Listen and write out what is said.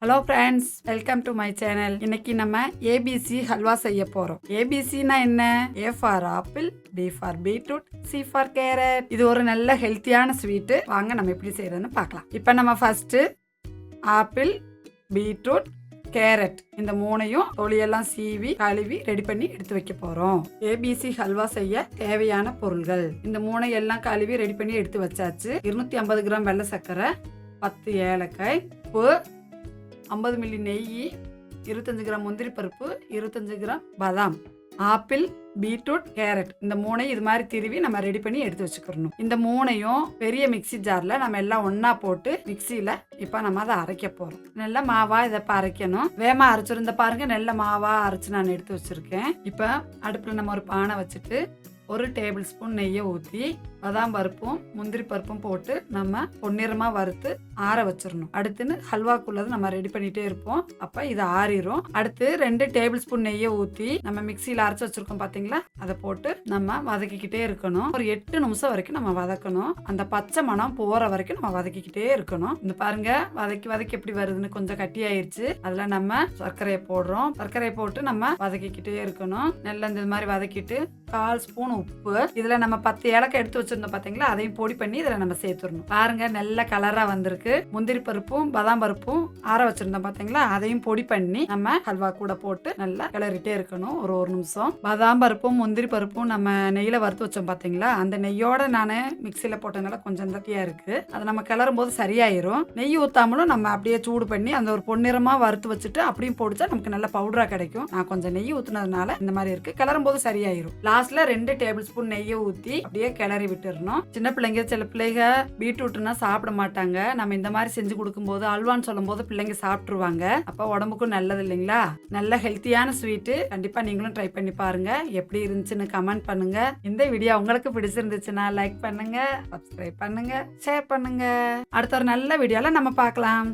Hello friends, welcome to my channel. இன்னைக்கு நம்ம ABC halwa செய்ய போறோம். ஏபிசினா என்ன? A for apple, B for beetroot, C for carrot. இது ஒரு நல்ல ஹெல்த்தியான ஸ்வீட். வாங்க நம்ம எப்படி செய்யறதுன்னு பார்க்கலாம். இப்போ நம்ம ஃபர்ஸ்ட் ஆப்பிள், பீட்ரூட், கேரட் இந்த மூணையும் தொலியெல்லாம் சீவி கழுவி ரெடி பண்ணி எடுத்து வைக்க போறோம். ஏபிசி ஹல்வா செய்ய தேவையான பொருள்கள் இந்த மூணையெல்லாம் கழுவி ரெடி பண்ணி எடுத்து வச்சாச்சு. 250 கிராம் வெள்ளை சர்க்கரை, 10 ஏலக்காய், உப்பு, 50 மில்லி நெய், 25 கிராம் முந்திரி பருப்பு, 25 கிராம் பாதாம், ஆப்பிள், பீட்ரூட், கேரட் இந்த மூணையும் இது மாதிரி திருவி நம்ம ரெடி பண்ணி எடுத்து வச்சுக்கணும். இந்த மூணையும் பெரிய மிக்சி ஜார்ல நம்ம எல்லாம் ஒன்னா போட்டு மிக்சியில இப்ப நம்ம அதை அரைக்க போறோம். நல்ல மாவா இதை அரைக்கணும். வேமா அரைச்சிருந்த பாருங்க, நல்ல மாவா அரைச்சு நான் எடுத்து வச்சிருக்கேன். இப்ப அடுப்புல நம்ம ஒரு பானை வச்சுட்டு 1 டேபிள் ஸ்பூன் நெய்யை ஊற்றி பாதாம் பருப்பும் முந்திரி பருப்பும் போட்டு நம்ம பொன்னிறமா வறுத்து ஆற வச்சிடணும். அடுத்துன்னு ஹல்வாக்குள்ளது நம்ம ரெடி பண்ணிட்டே இருப்போம். அப்ப இது ஆறிடும். அடுத்து 2 டேபிள் ஸ்பூன் நெய்யை ஊற்றி நம்ம மிக்சியில் அரைச்சு வச்சிருக்கோம் பாத்தீங்களா, அதை போட்டு நம்ம வதக்கிக்கிட்டே இருக்கணும். ஒரு 8 நிமிஷம் வரைக்கும் நம்ம வதக்கணும். அந்த பச்சை மணம் போற வரைக்கும் நம்ம வதக்கிக்கிட்டே இருக்கணும். இந்த பாருங்க, வதக்கி வதக்கி எப்படி வருதுன்னு கொஞ்சம் கட்டி ஆயிடுச்சு. அதுல நம்ம சர்க்கரையை போடுறோம். சர்க்கரையை போட்டு நம்ம வதக்கிக்கிட்டே இருக்கணும். நல்லா இந்த மாதிரி வதக்கிட்டு 1/4 ஸ்பூன் உப்பு, இதுல நம்ம 10 ஏலக்காய் எடுத்து வச்சிருந்தோம் பாத்தீங்களா, அதையும் பொடி பண்ணி இதுல நம்ம சேர்த்துடணும். பாருங்க நல்ல கலரா வந்திருக்கு. முந்திரி பருப்பும் பாதாம் பருப்பும் ஆற வச்சிருந்தோம் பாத்தீங்களா, அதையும் பொடி பண்ணி நம்ம ஹல்வா கூட போட்டு நல்லா கிளறிட்டே இருக்கணும். ஒரு நிமிஷம். பாதாம் பருப்பும் முந்திரி பருப்பும் நம்ம நெய்யில வறுத்து வச்சோம் பாத்தீங்களா, அந்த நெய்யோட நானு மிக்சியில போட்டதுனால கொஞ்சம் தட்டியா இருக்கு. அதை நம்ம கிளறும் போது சரியாயிரும். நெய் ஊத்தாமலும் நம்ம அப்படியே சூடு பண்ணி அந்த ஒரு பொன்னிறமா வறுத்து வச்சுட்டு அப்படியும் போடுச்சா நமக்கு நல்ல பவுடரா கிடைக்கும். நான் கொஞ்சம் நெய் ஊத்துனதுனால இந்த மாதிரி இருக்கு. கிளறும் போது சரியாயிரும். லாஸ்ட்ல 2 டேபிள் ஸ்பூன் நெய்யை ஊற்றி அப்படியே கிளறி விட்டுறணும். சின்ன பிள்ளைங்க, சில பிள்ளைங்க பீட்ரூட்னா சாப்பிட மாட்டாங்க. நம்ம இந்த மாதிரி செஞ்சு கொடுக்கும் போது அல்வான்னு சொல்லும் போது பிள்ளைங்க சாப்பிட்டுருவாங்க. அப்ப உடம்புக்கும் நல்லது இல்லைங்களா? நல்ல ஹெல்த்தியான ஸ்வீட். கண்டிப்பா நீங்களும் ட்ரை பண்ணி பாருங்க. எப்படி இருந்துச்சுன்னு கமெண்ட் பண்ணுங்க. இந்த வீடியோ உங்களுக்கு பிடிச்சிருந்துச்சுன்னா லைக் பண்ணுங்க, சப்ஸ்கிரைப் பண்ணுங்க, ஷேர் பண்ணுங்க. அடுத்த ஒரு நல்ல வீடியோல நம்ம பார்க்கலாம்.